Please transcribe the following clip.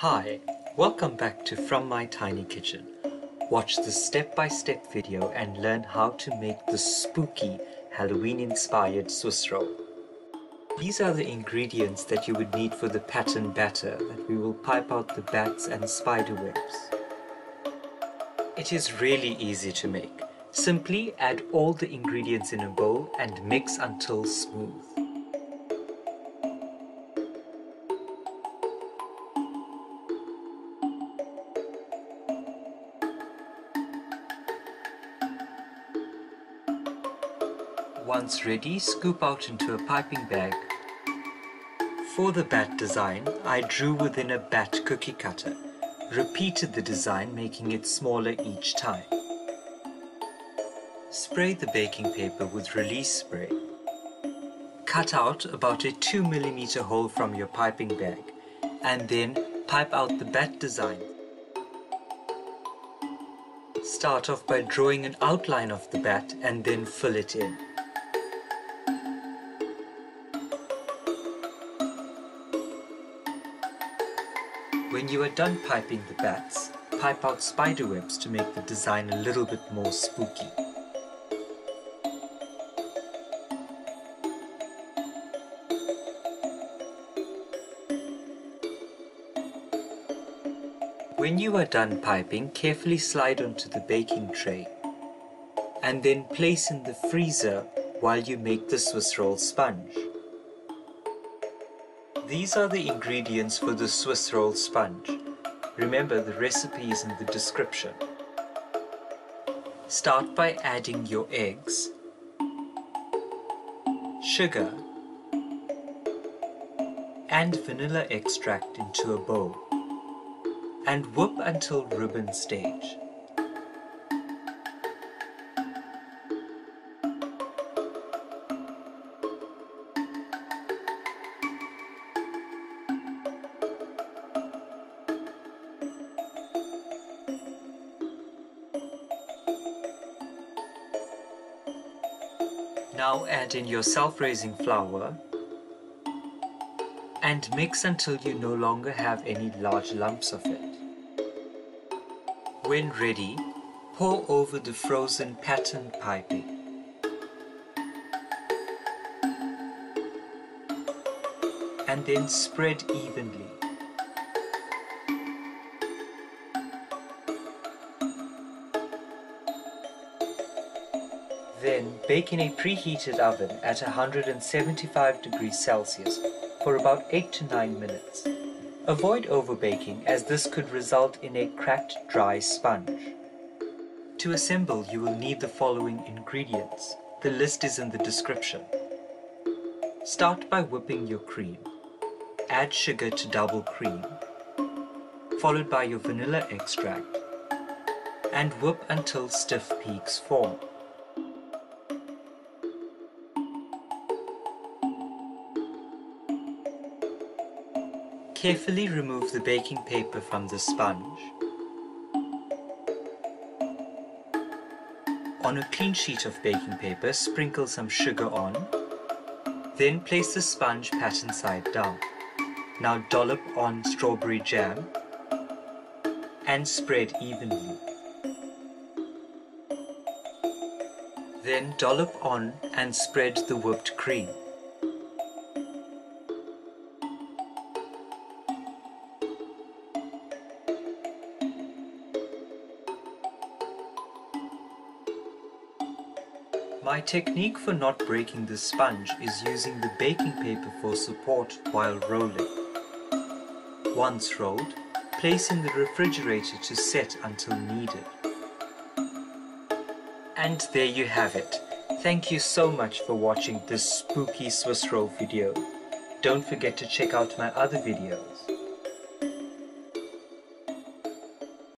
Hi, welcome back to From My Tiny Kitchen. Watch the step-by-step video and learn how to make the spooky Halloween-inspired Swiss roll. These are the ingredients that you would need for the pattern batter that we will pipe out the bats and spider webs. It is really easy to make. Simply add all the ingredients in a bowl and mix until smooth. Once ready, scoop out into a piping bag. For the bat design, I drew within a bat cookie cutter. Repeated the design, making it smaller each time. Spray the baking paper with release spray. Cut out about a 2 mm hole from your piping bag and then pipe out the bat design. Start off by drawing an outline of the bat and then fill it in. When you are done piping the bats, pipe out spider webs to make the design a little bit more spooky. When you are done piping, carefully slide onto the baking tray and then place in the freezer while you make the Swiss roll sponge. These are the ingredients for the Swiss roll sponge. Remember, the recipe is in the description. Start by adding your eggs, sugar, and vanilla extract into a bowl and whip until ribbon stage. Now add in your self-raising flour and mix until you no longer have any large lumps of it. When ready, pour over the frozen patterned piping. And then spread evenly. Then bake in a preheated oven at 175 degrees Celsius for about 8 to 9 minutes. Avoid overbaking, as this could result in a cracked, dry sponge. To assemble, you will need the following ingredients. The list is in the description. Start by whipping your cream. Add sugar to double cream, followed by your vanilla extract, and whip until stiff peaks form. Carefully remove the baking paper from the sponge. On a clean sheet of baking paper, sprinkle some sugar on. Then place the sponge pattern side down. Now dollop on strawberry jam and spread evenly. Then dollop on and spread the whipped cream. My technique for not breaking the sponge is using the baking paper for support while rolling. Once rolled, place in the refrigerator to set until needed. And there you have it. Thank you so much for watching this spooky Swiss roll video. Don't forget to check out my other videos.